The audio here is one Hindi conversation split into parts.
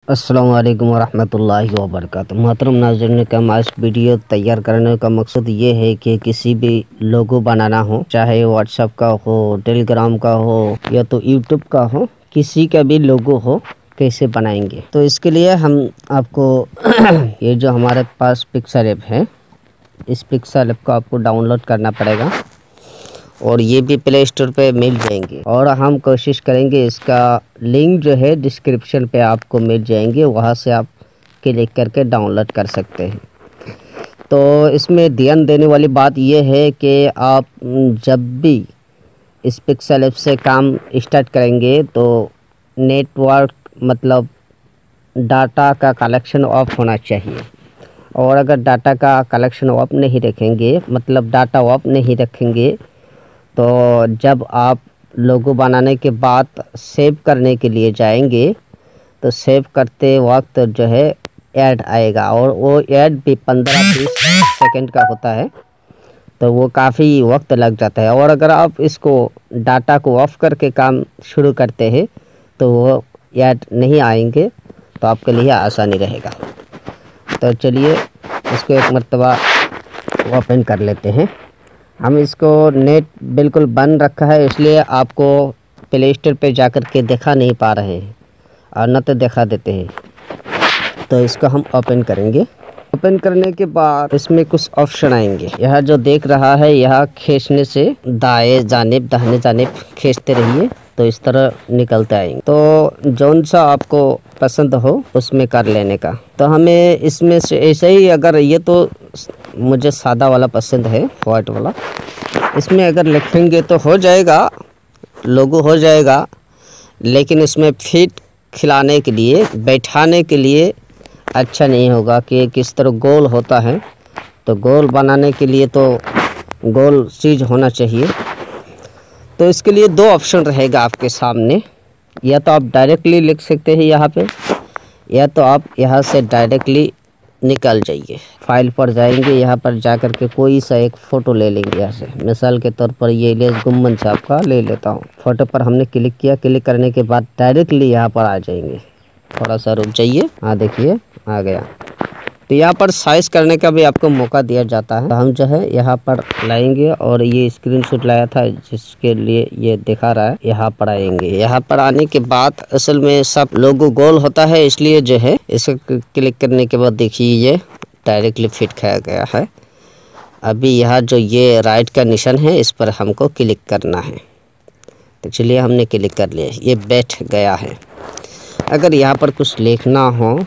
अस्सलाम वालेकुम वरहमतुल्लाहि वबरकातुहू। मोहतरम नाज़रीन, का आज वीडियो तैयार करने का मकसद ये है कि किसी भी लोगो बनाना हो, चाहे व्हाट्सएप का हो, टेलीग्राम का हो या तो यूट्यूब का हो, किसी का भी लोगो हो कैसे बनाएंगे। तो इसके लिए हम आपको ये जो हमारे पास पिक्सल ऐप है, इस पिक्सल ऐप को आपको डाउनलोड करना पड़ेगा और ये भी प्ले स्टोर पे मिल जाएंगे और हम कोशिश करेंगे इसका लिंक जो है डिस्क्रिप्शन पे आपको मिल जाएंगे, वहाँ से आप क्लिक करके डाउनलोड कर सकते हैं। तो इसमें ध्यान देने वाली बात यह है कि आप जब भी इस पिक्सल ऐप से काम स्टार्ट करेंगे तो नेटवर्क मतलब डाटा का कलेक्शन ऑफ होना चाहिए। और अगर डाटा का कलेक्शन ऑफ नहीं रखेंगे, मतलब डाटा ऑफ नहीं रखेंगे, तो जब आप लोगो बनाने के बाद सेव करने के लिए जाएंगे तो सेव करते वक्त जो है ऐड आएगा और वो ऐड भी 15-20 सेकंड का होता है, तो वो काफ़ी वक्त लग जाता है। और अगर आप इसको डाटा को ऑफ करके काम शुरू करते हैं तो वो ऐड नहीं आएंगे, तो आपके लिए आसानी रहेगा। तो चलिए इसको एक मरतबा ओपन कर लेते हैं। हम इसको नेट बिल्कुल बंद रखा है, इसलिए आपको प्ले स्टोर पे जाकर के दिखा नहीं पा रहे हैं और न तो दिखा देते हैं। तो इसको हम ओपन करेंगे। ओपन करने के बाद इसमें कुछ ऑप्शन आएंगे। यह जो देख रहा है, यह खींचने से दाएं जानिब दाहिने जानिब खींचते रहिए तो इस तरह निकलते आएंगे। तो जौन सा आपको पसंद हो उसमें कर लेने का। तो हमें इसमें से ऐसे ही, अगर ये तो मुझे सादा वाला पसंद है, वाइट वाला, इसमें अगर लिखेंगे तो हो जाएगा, लोगो हो जाएगा, लेकिन इसमें फिट खिलाने के लिए, बैठाने के लिए अच्छा नहीं होगा कि किस तरह गोल होता है। तो गोल बनाने के लिए तो गोल चीज़ होना चाहिए। तो इसके लिए दो ऑप्शन रहेगा आपके सामने, या तो आप डायरेक्टली लिख सकते हैं यहाँ पे, या तो आप यहाँ से डायरेक्टली निकल जाइए, फाइल पर जाएंगे, यहाँ पर जाकर के कोई सा एक फ़ोटो ले लेंगे। यहाँ से मिसाल के तौर पर ये इलियास गुम्मन साहब का ले लेता हूँ। फ़ोटो पर हमने क्लिक किया, क्लिक करने के बाद डायरेक्टली यहाँ पर आ जाएंगे। थोड़ा सा रुक जाइए, हाँ देखिए आ गया। तो यहाँ पर साइज़ करने का भी आपको मौका दिया जाता है। तो हम जो है यहाँ पर लाएंगे और ये स्क्रीनशॉट लाया था जिसके लिए ये दिखा रहा है, यहाँ पर आएंगे। यहाँ पर आने के बाद असल में सब लोगो गोल होता है, इसलिए जो है इसको क्लिक करने के बाद देखिए ये डायरेक्टली फिट किया गया है। अभी यहाँ जो ये राइट का निशान है, इस पर हमको क्लिक करना है। तो चलिए हमने क्लिक कर लिया, ये बैठ गया है। अगर यहाँ पर कुछ लिखना हो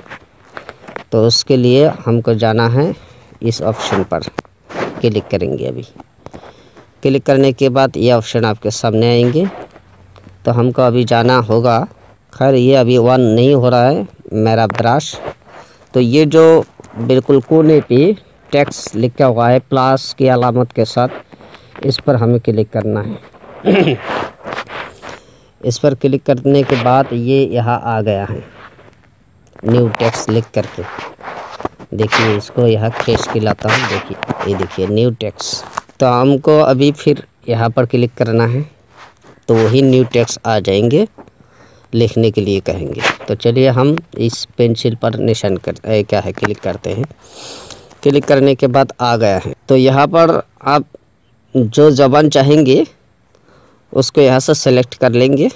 तो उसके लिए हमको जाना है, इस ऑप्शन पर क्लिक करेंगे। अभी क्लिक करने के बाद ये ऑप्शन आपके सामने आएंगे। तो हमको अभी जाना होगा, खैर ये अभी वन नहीं हो रहा है मेरा ब्रश। तो ये जो बिल्कुल कोने पे टेक्स्ट लिखा हुआ है प्लस की अलामत के साथ, इस पर हमें क्लिक करना है। इस पर क्लिक करने के बाद ये यहाँ आ गया है, न्यू टेक्स्ट लिख करके। देखिए इसको यहाँ खींच के लाता हूँ, देखिए ये देखिए न्यू टेक्स्ट। तो हमको अभी फिर यहाँ पर क्लिक करना है, तो वही न्यू टेक्स्ट आ जाएंगे, लिखने के लिए कहेंगे। तो चलिए हम इस पेंसिल पर निशान कर क्या है क्लिक करते हैं। क्लिक करने के बाद आ गया है। तो यहाँ पर आप जो ज़बान चाहेंगे उसको यहाँ से सेलेक्ट कर लेंगे।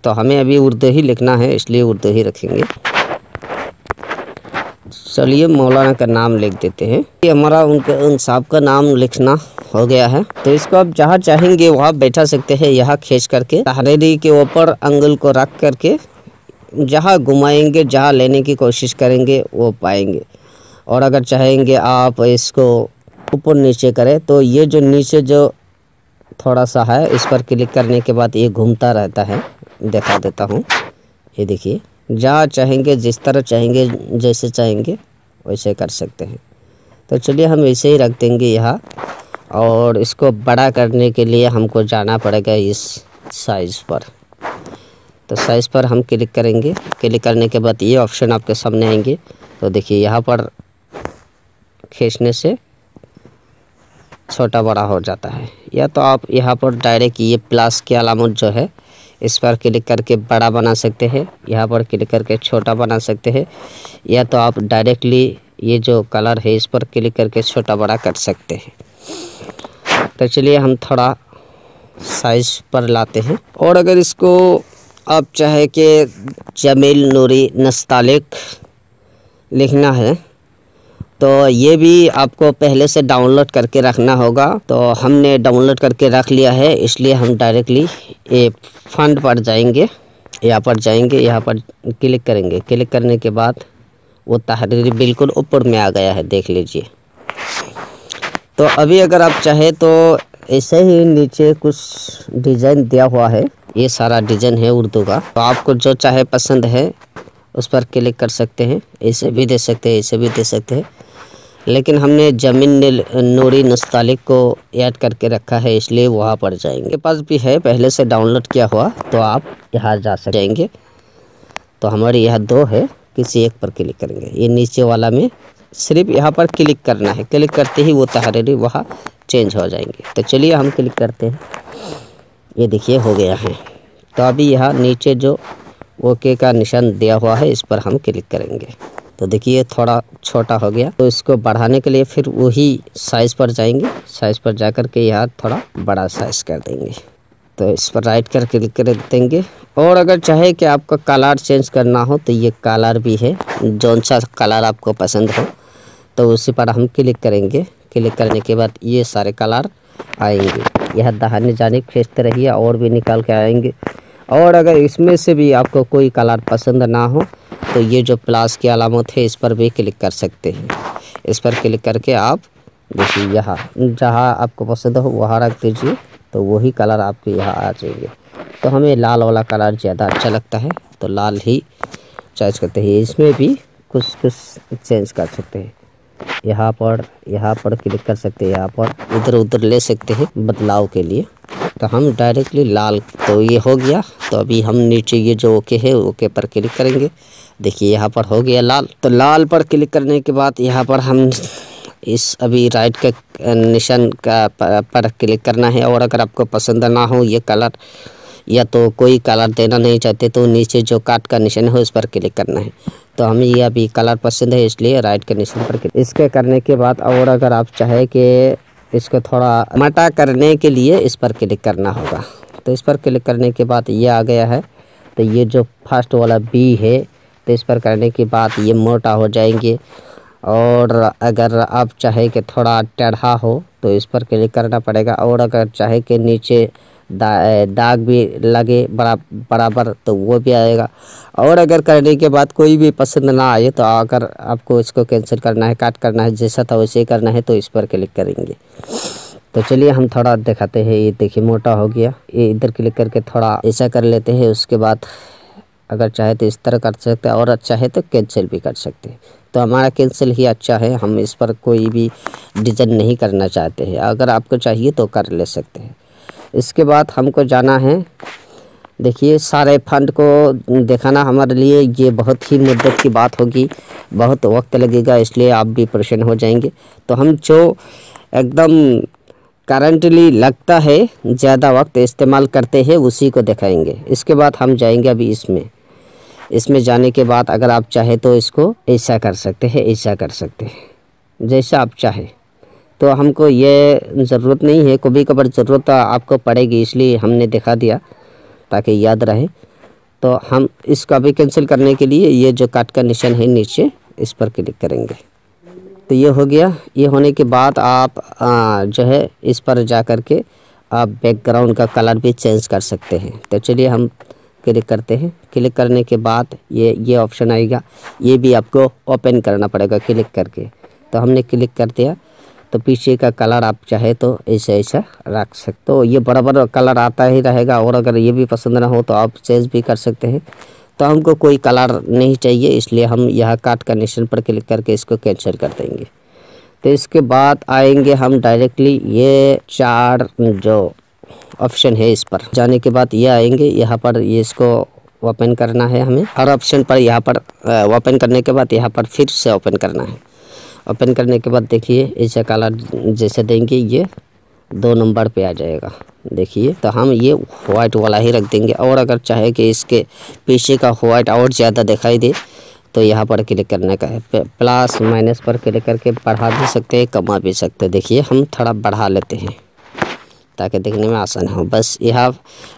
तो हमें अभी उर्दू ही लिखना है, इसलिए उर्दू ही रखेंगे। चलिए मौलाना का नाम लिख देते हैं। ये हमारा उन साहब का नाम लिखना हो गया है। तो इसको आप जहाँ चाहेंगे वहाँ बैठा सकते हैं, यहाँ खींच करके तहरीरी के ऊपर अंगुल को रख करके जहाँ घुमाएंगे, जहाँ लेने की कोशिश करेंगे वो पाएंगे। और अगर चाहेंगे आप इसको ऊपर नीचे करें, तो ये जो नीचे जो थोड़ा सा है, इस पर क्लिक करने के बाद ये घूमता रहता है, दिखा देता हूँ। ये देखिए, जहाँ चाहेंगे, जिस तरह चाहेंगे, जैसे चाहेंगे वैसे कर सकते हैं। तो चलिए हम ऐसे ही रख देंगे यहाँ। और इसको बड़ा करने के लिए हमको जाना पड़ेगा इस साइज़ पर। तो साइज़ पर हम क्लिक करेंगे। क्लिक करने के बाद ये ऑप्शन आपके सामने आएंगे। तो देखिए यहाँ पर खींचने से छोटा बड़ा हो जाता है, या तो आप यहाँ पर डायरेक्ट ये प्लस की अलामत जो है इस पर क्लिक करके बड़ा बना सकते हैं, यहाँ पर क्लिक करके छोटा बना सकते हैं, या तो आप डायरेक्टली ये जो कलर है इस पर क्लिक करके छोटा बड़ा कर सकते हैं। तो चलिए हम थोड़ा साइज पर लाते हैं। और अगर इसको आप चाहे कि जमील नूरी नस्तालिक लिखना है तो ये भी आपको पहले से डाउनलोड करके रखना होगा। तो हमने डाउनलोड करके रख लिया है, इसलिए हम डायरेक्टली ये फंड पर जाएंगे, यहाँ पर जाएंगे, यहाँ पर क्लिक करेंगे। क्लिक करने के बाद वो तहरीर बिल्कुल ऊपर में आ गया है, देख लीजिए। तो अभी अगर आप चाहे तो ऐसे ही नीचे कुछ डिज़ाइन दिया हुआ है, ये सारा डिज़ाइन है उर्दू का। तो आपको जो चाहे पसंद है उस पर क्लिक कर सकते हैं, ऐसे भी दे सकते हैं, ऐसे भी दे सकते हैं। लेकिन हमने जमील नूरी नस्तालिक को ऐड करके रखा है, इसलिए वहाँ पर जाएंगे। पास भी है पहले से डाउनलोड किया हुआ, तो आप यहाँ जा सकेंगे। तो हमारे यहाँ 2 है, किसी एक पर क्लिक करेंगे। ये नीचे वाला में सिर्फ यहाँ पर क्लिक करना है, क्लिक करते ही वो तहरीर वहाँ चेंज हो जाएंगे। तो चलिए हम क्लिक करते हैं, ये देखिए हो गया है। तो अभी यहाँ नीचे जो ओके का निशान दिया हुआ है इस पर हम क्लिक करेंगे। तो देखिए थोड़ा छोटा हो गया। तो इसको बढ़ाने के लिए फिर वही साइज़ पर जाएंगे, साइज़ पर जाकर के यहाँ थोड़ा बड़ा साइज़ कर देंगे। तो इस पर राइट कर क्लिक कर देंगे। और अगर चाहे कि आपका कलर चेंज करना हो तो ये कलर भी है, जौन सा कलर आपको पसंद हो तो उसी पर हम क्लिक करेंगे। क्लिक करने के बाद ये सारे कलर आएंगे, यह दाहिने जानिब खींचते रहिए और भी निकाल के आएंगे। और अगर इसमें से भी आपको कोई कलर पसंद ना हो तो ये जो प्लस की अलामत है इस पर भी क्लिक कर सकते हैं। इस पर क्लिक करके आप देखिए यहाँ जहाँ आपको पसंद हो वहाँ रख दीजिए, तो वही कलर आपके यहाँ आ जाएंगे। तो हमें लाल वाला कलर ज़्यादा अच्छा लगता है, तो लाल ही चॉइस करते हैं। इसमें भी कुछ चेंज कर सकते हैं, यहाँ पर क्लिक कर सकते हैं, यहाँ पर इधर उधर ले सकते हैं बदलाव के लिए। तो हम डायरेक्टली लाल, तो ये हो गया। तो अभी हम नीचे ये जो ओके है ओके पर क्लिक करेंगे। देखिए यहाँ पर हो गया लाल। तो लाल पर क्लिक करने के बाद यहाँ पर हम इस अभी राइट के निशान का पर क्लिक करना है। और अगर आपको पसंद ना हो ये कलर या तो कोई कलर देना नहीं चाहते तो नीचे जो काट का निशान है उस पर क्लिक करना है। तो हमें ये अभी कलर पसंद है, इसलिए राइट के निशान पर क्लिक। इसके करने के बाद और अगर आप चाहे कि इसको थोड़ा मोटा करने के लिए इस पर क्लिक करना होगा। तो इस पर क्लिक करने के बाद ये आ गया है। तो ये जो फर्स्ट वाला बी है तो इस पर करने के बाद ये मोटा हो जाएंगे। और अगर आप चाहे कि थोड़ा टेढ़ा हो तो इस पर क्लिक करना पड़ेगा। और अगर चाहे कि नीचे दाग भी लगे बराबर तो वो भी आएगा। और अगर करने के बाद कोई भी पसंद ना आए तो अगर आपको इसको कैंसिल करना है, काट करना है, जैसा था वैसे ही करना है तो इस पर क्लिक करेंगे। तो चलिए हम थोड़ा दिखाते हैं। ये देखिए मोटा हो गया, ये इधर क्लिक करके थोड़ा ऐसा कर लेते हैं। उसके बाद अगर चाहे तो इस तरह कर सकते हैं और अच्छा है तो कैंसिल भी कर सकते हैं। तो हमारा कैंसिल ही अच्छा है, हम इस पर कोई भी डिज़ाइन नहीं करना चाहते हैं। अगर आपको चाहिए तो कर ले सकते हैं। इसके बाद हमको जाना है, देखिए सारे फंड को दिखाना हमारे लिए ये बहुत ही मुद्दत की बात होगी, बहुत वक्त लगेगा, इसलिए आप भी परेशान हो जाएंगे। तो हम जो एकदम करंटली लगता है ज़्यादा वक्त इस्तेमाल करते हैं उसी को दिखाएंगे। इसके बाद हम जाएंगे अभी इसमें जाने के बाद अगर आप चाहे तो इसको ऐसा कर सकते हैं, ऐसा कर सकते हैं, जैसा आप चाहे। तो हमको ये ज़रूरत नहीं है, कभी कभार ज़रूरत आपको पड़ेगी, इसलिए हमने दिखा दिया ताकि याद रहे। तो हम इसका भी कैंसिल करने के लिए ये जो काट का निशान है नीचे इस पर क्लिक करेंगे। तो ये हो गया। ये होने के बाद आप जो है इस पर जा कर के आप बैकग्राउंड का कलर भी चेंज कर सकते हैं। तो चलिए हम क्लिक करते हैं। क्लिक करने के बाद ये ऑप्शन आएगा, ये भी आपको ओपन करना पड़ेगा क्लिक करके। तो हमने क्लिक कर दिया। तो पीछे का कलर आप चाहे तो ऐसा रख सकते, तो ये बराबर कलर आता ही रहेगा। और अगर ये भी पसंद ना हो तो आप चेंज भी कर सकते हैं। तो हमको कोई कलर नहीं चाहिए, इसलिए हम यहाँ काट का निशान पर क्लिक करके इसको कैंसिल कर देंगे। तो इसके बाद आएंगे हम डायरेक्टली ये 4 जो ऑप्शन है इस पर जाने के बाद ये आएंगे। यहाँ पर ये इसको ओपन करना है हमें। हर ऑप्शन पर यहाँ पर ओपन करने के बाद यहाँ पर फिर से ओपन करना है। ओपन करने के बाद देखिए ऐसा कलर जैसे देंगे ये 2 नंबर पे आ जाएगा। देखिए, तो हम ये वाइट वाला ही रख देंगे। और अगर चाहे कि इसके पीछे का वाइट और ज़्यादा दिखाई दे तो यहाँ पर क्लिक करने का है, प्लस माइनस पर क्लिक करके बढ़ा भी सकते हैं, कमा भी सकते हैं। देखिए हम थोड़ा बढ़ा लेते हैं ताकि देखने में आसान हो। बस यहाँ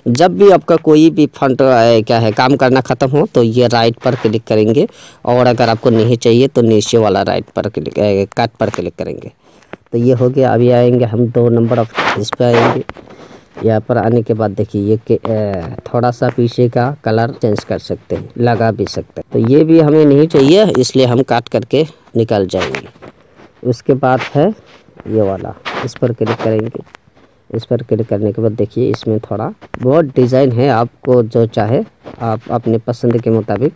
जब भी आपका कोई भी फंड क्या है काम करना ख़त्म हो तो ये राइट पर क्लिक करेंगे, और अगर आपको नहीं चाहिए तो नीचे वाला राइट पर क्लिक कट पर क्लिक करेंगे। तो ये हो गया। अभी आएंगे हम 2 नंबर ऑफ इस पर आएंगे। यहाँ पर आने के बाद देखिए ये थोड़ा सा पीछे का कलर चेंज कर सकते हैं, लगा भी सकते हैं। तो ये भी हमें नहीं चाहिए, इसलिए हम काट करके निकल जाएंगे। उसके बाद है ये वाला, इस पर क्लिक करेंगे। इस पर क्लिक करने के बाद देखिए इसमें थोड़ा बहुत डिज़ाइन है, आपको जो चाहे आप अपने पसंद के मुताबिक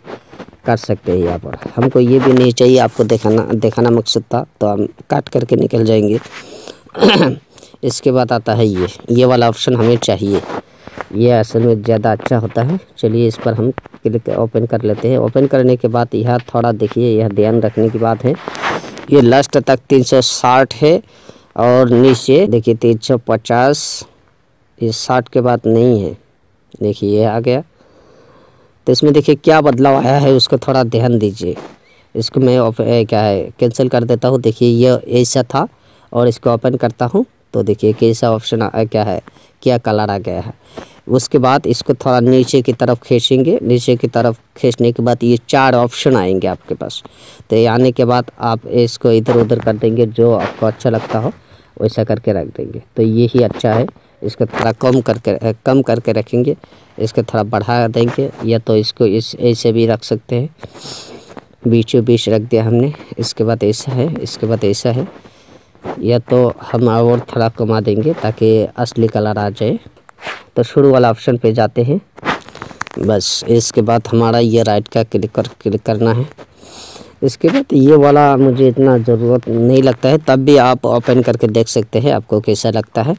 कर सकते हैं। यहाँ पर हमको ये भी नहीं चाहिए, आपको दिखाना मकसद था, तो हम काट करके निकल जाएंगे। इसके बाद आता है ये वाला ऑप्शन हमें चाहिए, ये असल में ज़्यादा अच्छा होता है। चलिए इस पर हम क्लिक ओपन कर लेते हैं। ओपन करने के बाद यह थोड़ा देखिए, यह ध्यान रखने की बात है, ये लास्ट तक 360 है और नीचे देखिए 350, ये 60 के बाद नहीं है। देखिए ये आ गया। तो इसमें देखिए क्या बदलाव आया है उसको थोड़ा ध्यान दीजिए। इसको मैं क्या है कैंसिल कर देता हूँ। देखिए ये ऐसा था और इसको ओपन करता हूँ तो देखिए कैसा ऑप्शन क्या है, क्या कलर आ गया है। उसके बाद इसको थोड़ा नीचे की तरफ खींचेंगे। नीचे की तरफ खींचने के बाद ये 4 ऑप्शन आएंगे आपके पास। तो ये आने के बाद आप इसको इधर उधर कर देंगे, जो आपको अच्छा लगता हो वैसा करके रख देंगे। तो ये ही अच्छा है। इसको थोड़ा कम करके रखेंगे, इसको थोड़ा बढ़ा देंगे, या तो इसको ऐसे भी रख सकते हैं, बीचों बीच रख दिया हमने। इसके बाद ऐसा है, इसके बाद ऐसा है, या तो हम और थोड़ा कमा देंगे ताकि असली कलर आ जाए। तो शुरू वाला ऑप्शन पे जाते हैं। बस इसके बाद हमारा ये राइट का क्लिक करना है। इसके बाद ये वाला मुझे इतना ज़रूरत नहीं लगता है, तब भी आप ओपन करके देख सकते हैं आपको कैसा लगता है।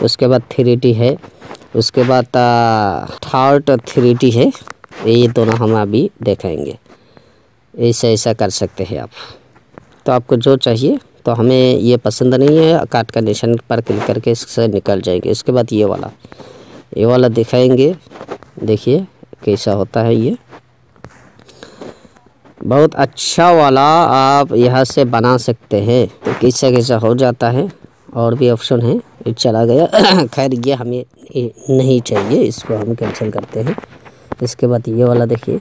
उसके बाद 3D है, उसके बाद थर्ड 3D है। ये दोनों हम अभी देखेंगे। ऐसा कर सकते हैं आप। तो आपको जो चाहिए, तो हमें ये पसंद नहीं है, काट का निशान पर क्लिक करके इससे निकल जाएंगे। इसके बाद ये वाला दिखाएंगे। देखिए कैसा होता है, ये बहुत अच्छा वाला आप यहाँ से बना सकते हैं। तो कैसा हो जाता है। और भी ऑप्शन है, ये चला गया। खैर ये हमें नहीं चाहिए, इसको हम कैंसिल करते हैं। इसके बाद ये वाला देखिए,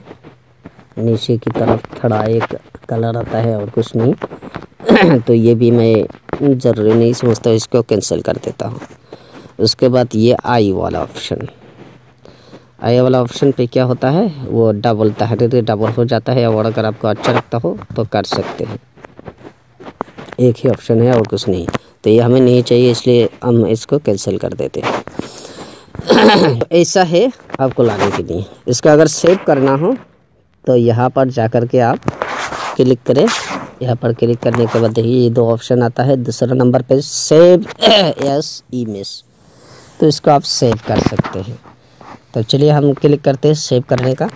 नीचे की तरफ थोड़ा एक कलर आता है और कुछ नहीं। तो ये भी मैं ज़रूरी नहीं समझता, इसको कैंसिल कर देता हूँ। उसके बाद ये आई वाला ऑप्शन पे क्या होता है, वो डबल तहरीर डबल हो जाता है। और अगर आपको अच्छा लगता हो तो कर सकते हैं। एक ही ऑप्शन है और कुछ नहीं। तो ये हमें नहीं चाहिए, इसलिए हम इसको कैंसिल कर देते हैं। ऐसा है आपको लाने के लिए। इसका अगर सेव करना हो तो यहाँ पर जाकर के आप क्लिक करें। यहाँ पर क्लिक करने के बाद देखिए ये 2 ऑप्शन आता है। दूसरा नंबर पे सेव एज इमेज, तो इसको आप सेव कर सकते हैं। तो चलिए हम क्लिक करते हैं सेव करने का।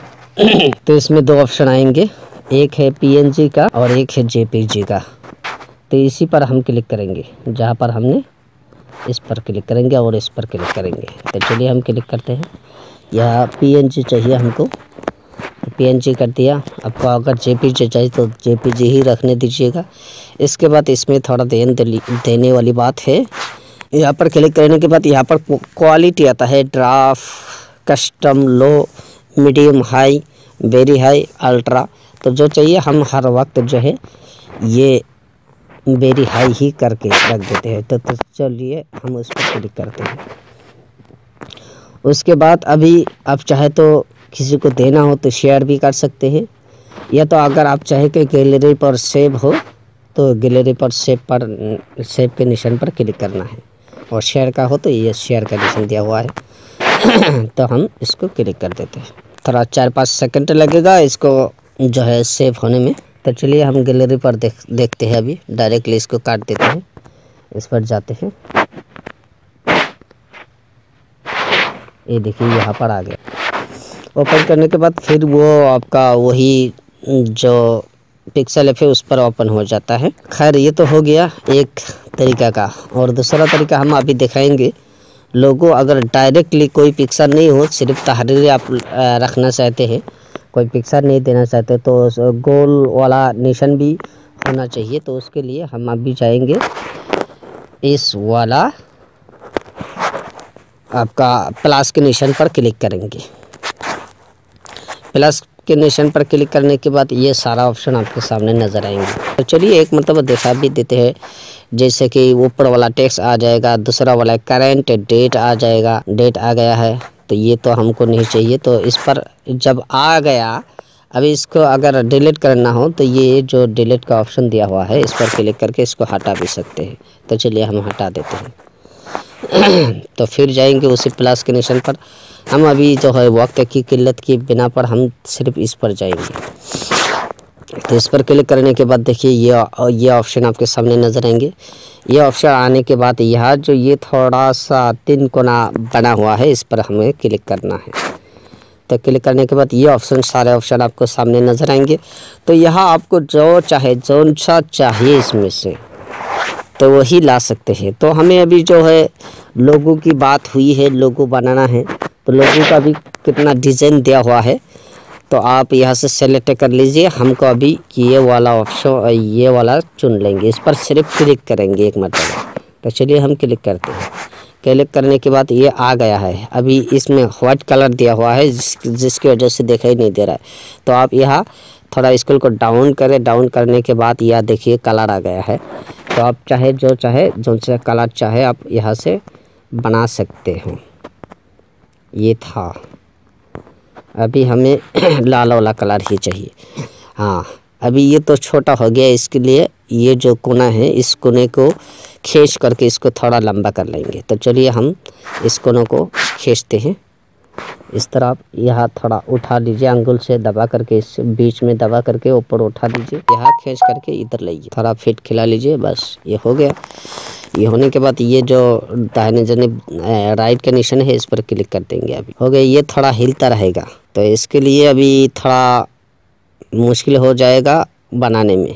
तो इसमें 2 ऑप्शन आएंगे, एक है PNG का और एक है JPG का। तो इसी पर हम क्लिक करेंगे, जहाँ पर हमने इस पर क्लिक करेंगे और इस पर क्लिक करेंगे। तो चलिए हम क्लिक करते हैं। यह PNG चाहिए हमको, तो PNG कर दिया। आपको अगर JPG चाहिए तो JPG ही रखने दीजिएगा। इसके बाद इसमें थोड़ा ध्यान देने वाली बात है, यहाँ पर क्लिक करने के बाद यहाँ पर क्वालिटी आता है, draft, custom, low, medium, high, very high, ultra. तो जो चाहिए हम हर वक्त जो है ये वेरी हाई ही करके रख देते हैं। तो चलिए हम उस पर क्लिक करते हैं। उसके बाद अभी आप चाहे तो किसी को देना हो तो शेयर भी कर सकते हैं, या तो अगर आप चाहे कि गैलरी पर सेव हो तो गैलरी पर सेव के निशान पर क्लिक करना है, और शेयर का हो तो ये शेयर का निशान दिया हुआ है। तो हम इसको क्लिक कर देते हैं। थोड़ा 4-5 सेकंड लगेगा इसको जो है सेव होने में। तो चलिए हम गैलरी पर देखते हैं। अभी डायरेक्टली इसको काट देते हैं, इस पर जाते हैं। ये देखिए यहाँ पर आ गया। ओपन करने के बाद फिर वो आपका वही जो पिक्सल है उस पर ओपन हो जाता है। खैर ये तो हो गया एक तरीका का, और दूसरा तरीका हम अभी दिखाएंगे लोगो अगर डायरेक्टली कोई पिक्चर नहीं हो, सिर्फ तहरीर आप रखना चाहते हैं, कोई पिक्चर नहीं देना चाहते, तो गोल वाला निशान भी होना चाहिए। तो उसके लिए हम अभी जाएंगे इस वाला आपका प्लस के निशान पर क्लिक करेंगे। प्लस के निशान पर क्लिक करने के बाद ये सारा ऑप्शन आपके सामने नज़र आएंगे। तो चलिए एक मतलब दिखा भी देते हैं, जैसे कि ऊपर वाला टेक्स्ट आ जाएगा, दूसरा वाला करंट डेट आ जाएगा, डेट आ गया है, तो ये तो हमको नहीं चाहिए। तो इस पर जब आ गया, अभी इसको अगर डिलीट करना हो तो ये जो डिलीट का ऑप्शन दिया हुआ है, इस पर क्लिक करके इसको हटा भी सकते हैं। तो चलिए हम हटा देते हैं। तो फिर जाएंगे उसी प्लस के निशान पर। हम अभी जो है वक्त की किल्लत की बिना पर हम सिर्फ इस पर जाएंगे। तो इस पर क्लिक करने के बाद देखिए ये ऑप्शन आपके सामने नज़र आएंगे। ये ऑप्शन आने के बाद यहाँ जो ये थोड़ा सा 3 कोना बना हुआ है, इस पर हमें क्लिक करना है। तो क्लिक करने के बाद ये ऑप्शन, सारे ऑप्शन आपको सामने नज़र आएंगे। तो यहाँ आपको जो चाहे, जौन सा चाहिए इसमें से तो वही ला सकते हैं। तो हमें अभी जो है लोगों की बात हुई है, लोगो बनाना है, तो लोगों का भी कितना डिज़ाइन दिया हुआ है, तो आप यहाँ से सेलेक्ट कर लीजिए। हमको अभी ये वाला ऑप्शन, ये वाला चुन लेंगे, इस पर सिर्फ क्लिक करेंगे एक मरतबा। तो चलिए हम क्लिक करते हैं। क्लिक करने के बाद ये आ गया है। अभी इसमें वाइट कलर दिया हुआ है, जिसकी वजह से दिखाई नहीं दे रहा है। तो आप यहाँ थोड़ा स्केल को डाउन करें। डाउन करने के बाद यह देखिए कलर आ गया है। तो आप चाहे जो सा कलर चाहे आप यहाँ से बना सकते हो। ये था, अभी हमें लाल वाला कलर ही चाहिए। हाँ, अभी ये तो छोटा हो गया, इसके लिए ये जो कोना है, इस कोने को खींच करके इसको थोड़ा लंबा कर लेंगे। तो चलिए हम इस कोनों को खींचते हैं। इस तरह आप यहाँ थोड़ा उठा लीजिए, अंगुल से दबा करके, इस बीच में दबा करके ऊपर उठा लीजिए, यहाँ खींच करके इधर लाइए, थोड़ा फिट खिला लीजिए, बस ये हो गया। ये होने के बाद ये जो दाहिने जानिब राइट का निशान है, इस पर क्लिक कर देंगे। अभी हो गया। ये थोड़ा हिलता रहेगा, तो इसके लिए अभी थोड़ा मुश्किल हो जाएगा बनाने में।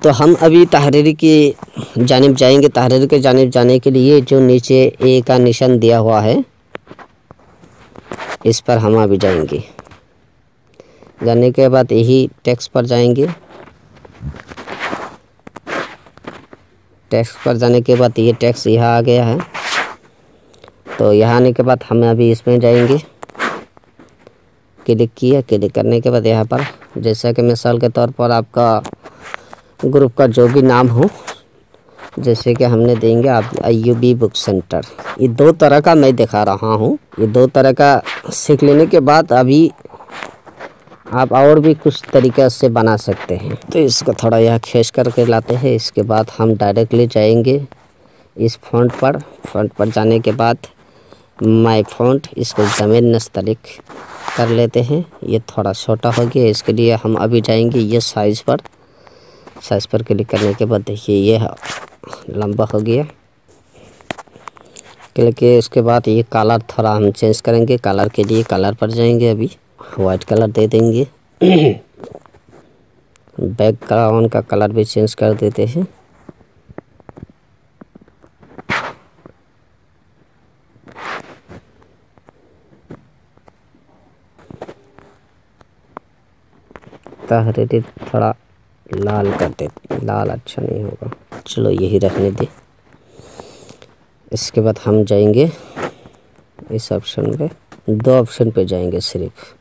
तो हम अभी तहरीर की जानिब जाएंगे। तहरीर के जानिब जाने के लिए जो नीचे ए का निशान दिया हुआ है, इस पर हम अभी जाएंगे। जाने के बाद यही टेक्स्ट पर जाएंगे। टेक्स्ट पर जाने के बाद ये टेक्स्ट यहाँ आ गया है। तो यहाँ आने के बाद हम अभी इसमें जाएंगे। क्लिक किया। क्लिक करने के बाद यहाँ पर जैसा कि मिसाल के तौर पर आपका ग्रुप का जो भी नाम हो, जैसे कि हमने देंगे आप IUB बुक सेंटर। ये 2 तरह का मैं दिखा रहा हूँ। ये 2 तरह का सीख लेने के बाद अभी आप और भी कुछ तरीक़े से बना सकते हैं। तो इसको थोड़ा यहाँ खींच करके लाते हैं। इसके बाद हम डायरेक्टली जाएंगे इस फ़ॉन्ट पर। फ़ॉन्ट पर जाने के बाद माय फ़ॉन्ट, इसको ज़मीन नस्तलिक कर लेते हैं। ये थोड़ा छोटा हो गया, इसके लिए हम अभी जाएंगे ये साइज़ पर। साइज़ पर क्लिक करने के बाद देखिए ये लंबा हो गया। क्लिक किए, इसके बाद ये कलर थोड़ा हम चेंज करेंगे। कलर के लिए कलर पर जाएंगे, अभी वाइट कलर दे देंगे। बैकग्राउंड का कलर भी चेंज कर देते हैं। तहरीर थोड़ा लाल कर दे, लाल अच्छा नहीं होगा, चलो यही रखने दे। इसके बाद हम जाएंगे इस ऑप्शन पे, 2 ऑप्शन पे जाएंगे सिर्फ।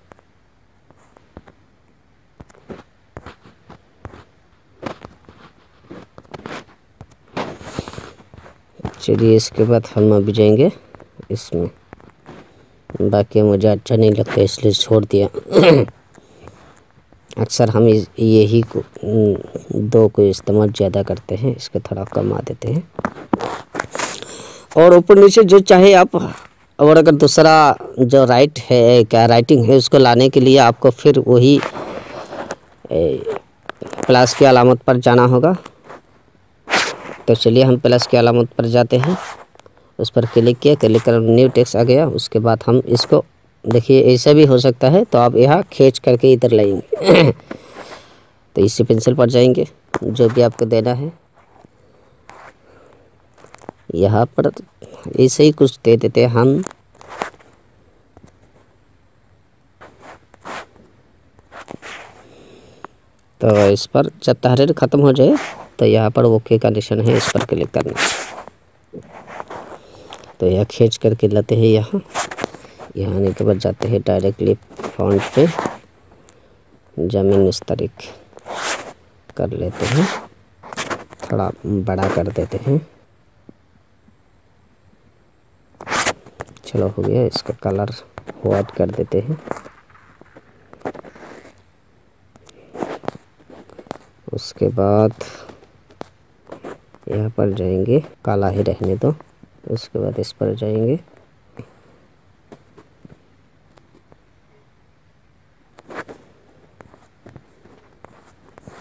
चलिए इसके बाद हम अभी जाएंगे इसमें। बाकी मुझे अच्छा नहीं लगता इसलिए छोड़ दिया। अक्सर हम यही को 2 को इस्तेमाल ज़्यादा करते हैं, इसको थोड़ा कमा देते हैं। और ऊपर नीचे जो चाहे आप, और अगर दूसरा जो राइट है क्या राइटिंग है, उसको लाने के लिए आपको फिर वही प्लस की अलामत पर जाना होगा। तो चलिए हम प्लस की अलामत पर जाते हैं। उस पर क्लिक किया। क्लिक कर न्यू टेक्स्ट आ गया। उसके बाद हम इसको देखिए, ऐसा भी हो सकता है, तो आप यहाँ खींच करके इधर लाएंगे। तो इसी पेंसिल पर जाएंगे, जो भी आपको देना है। यहाँ पर ऐसे ही कुछ दे देते हैं हम। तो इस पर जब तहरीर ख़त्म हो जाए तो यहाँ पर ओके का निशान है, इस पर क्लिक करना। तो यह खींच करके लाते हैं यहाँ आने के बाद जाते हैं डायरेक्टली फ़ॉन्ट पे, ज़मीन इस तारीख कर लेते हैं, थोड़ा बड़ा कर देते हैं। चलो हो गया, इसका कलर वाइट कर देते हैं। उसके बाद यहाँ पर जाएंगे, काला ही रहने दो। उसके बाद इस पर जाएंगे,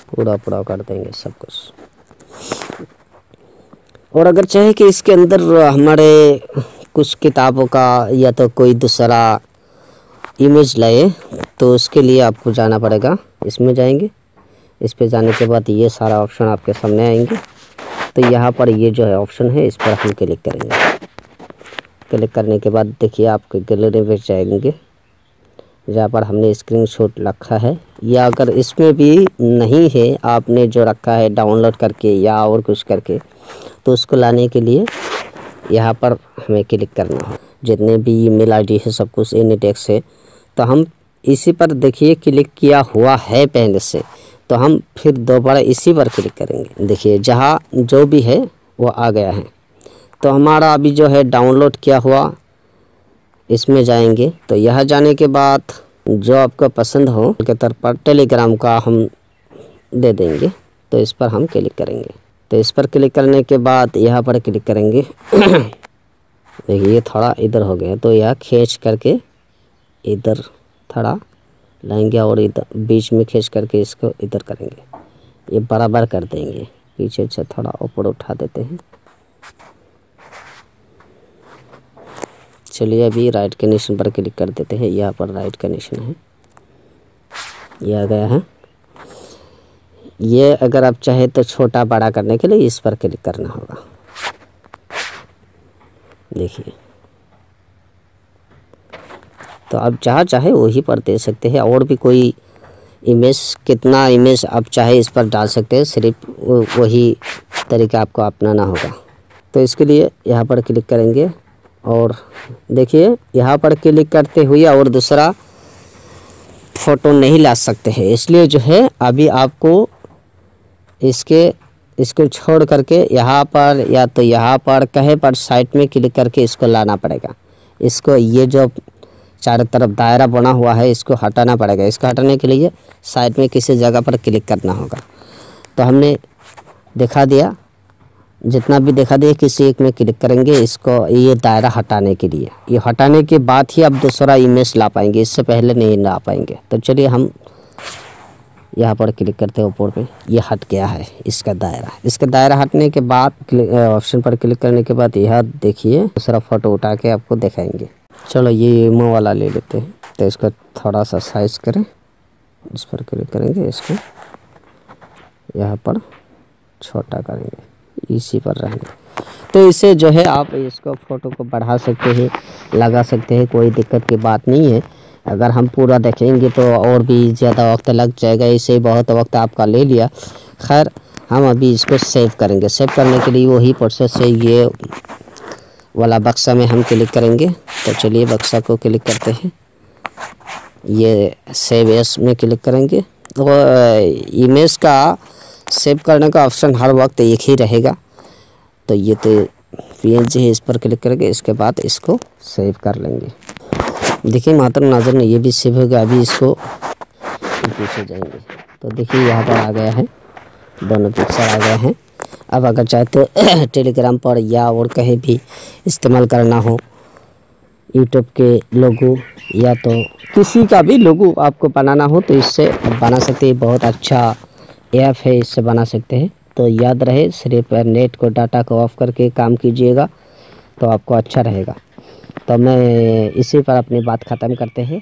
पूरा पूरा कर देंगे सब कुछ। और अगर चाहे कि इसके अंदर हमारे कुछ किताबों का या तो कोई दूसरा इमेज लाए, तो उसके लिए आपको जाना पड़ेगा, इसमें जाएंगे। इस पे जाने के बाद ये सारा ऑप्शन आपके सामने आएंगे। तो यहाँ पर ये जो है ऑप्शन है, इस पर हम क्लिक करेंगे। क्लिक करने के बाद देखिए आपके गैलरी में जाएंगे, जहाँ पर हमने स्क्रीनशॉट रखा है, या अगर इसमें भी नहीं है आपने जो रखा है डाउनलोड करके या और कुछ करके, तो उसको लाने के लिए यहाँ पर हमें क्लिक करना है। जितने भी ईमेल आईडी है सब कुछ एनीटेक्स है, तो हम इसी पर देखिए क्लिक किया हुआ है पहले से, तो हम फिर दोबारा इसी पर क्लिक करेंगे। देखिए जहाँ जो भी है वो आ गया है। तो हमारा अभी जो है डाउनलोड किया हुआ, इसमें जाएंगे। तो यहाँ जाने के बाद जो आपको पसंद हो के तौर पर टेलीग्राम का हम दे देंगे। तो इस पर हम क्लिक करेंगे। तो इस पर क्लिक करने के बाद यहाँ पर क्लिक करेंगे। देखिए ये थोड़ा इधर हो गया, तो यह खींच करके इधर थोड़ा लाएंगे और इधर बीच में खींच करके इसको इधर करेंगे, ये बराबर कर देंगे। पीछे से थोड़ा ऊपर उठा देते हैं। चलिए अभी राइट के निशान पर क्लिक कर देते हैं। यहाँ पर राइट का निशान है, ये आ गया है। ये अगर आप चाहे तो छोटा बड़ा करने के लिए इस पर क्लिक करना होगा। देखिए, तो आप जहाँ चाहे वही पर दे सकते हैं। और भी कोई इमेज, कितना इमेज आप चाहे इस पर डाल सकते हैं, सिर्फ वही तरीका आपको अपनाना होगा। तो इसके लिए यहाँ पर क्लिक करेंगे और देखिए यहाँ पर क्लिक करते हुए और दूसरा फ़ोटो नहीं ला सकते हैं, इसलिए जो है अभी आपको इसको छोड़ करके यहाँ पर या तो यहाँ पर कहीं पर साइड में क्लिक करके इसको लाना पड़ेगा। इसको ये जो चारों तरफ दायरा बना हुआ है इसको हटाना पड़ेगा। इसको हटाने के लिए साइड में किसी जगह पर क्लिक करना होगा। तो हमने दिखा दिया, जितना भी दिखा दिया, किसी एक में क्लिक करेंगे इसको, ये दायरा हटाने के लिए। ये हटाने के बाद ही आप दूसरा इमेज ला पाएंगे, इससे पहले नहीं ला पाएंगे। तो चलिए हम यहाँ पर क्लिक करते हैं ऊपर पे, ये हट गया है इसका दायरा। इसका दायरा हटने के बाद ऑप्शन पर क्लिक करने के बाद यह देखिए दूसरा फ़ोटो उठा के आपको दिखाएंगे। चलो ये इमो वाला ले लेते हैं। तो इसका थोड़ा सा साइज़ करें, इस पर क्लिक करेंगे, इसको यहाँ पर छोटा करेंगे, इसी पर रहेंगे। तो इसे जो है आप इसको फ़ोटो को बढ़ा सकते हैं, लगा सकते हैं, कोई दिक्कत की बात नहीं है। अगर हम पूरा देखेंगे तो और भी ज़्यादा वक्त लग जाएगा, इसे बहुत वक्त आपका ले लिया। खैर हम अभी इसको सेव करेंगे। सेव करने के लिए वही प्रोसेस है, ये वाला बक्सा में हम क्लिक करेंगे। तो चलिए बक्सा को क्लिक करते हैं, ये सेव एस में क्लिक करेंगे। तो इमेज का सेव करने का ऑप्शन हर वक्त एक ही रहेगा। तो ये तो PNG है, इस पर क्लिक करेंगे, इसके बाद इसको सेव कर लेंगे। देखिए मोहतरम नाज़रीन, ये भी सेव हो गया। अभी इसको पीछे जाएंगे तो देखिए यहाँ पर आ गया है, दोनों पिक्चर आ गए हैं। अब अगर चाहे तो टेलीग्राम पर या और कहीं भी इस्तेमाल करना हो, यूट्यूब के लोगो या तो किसी का भी लोगो आपको बनाना हो तो इससे बना सकते हैं। बहुत अच्छा ऐप है, इससे बना सकते हैं। तो याद रहे, सिर्फ नेट को डाटा को ऑफ करके काम कीजिएगा तो आपको अच्छा रहेगा। तो मैं इसी पर अपनी बात ख़त्म करते हैं।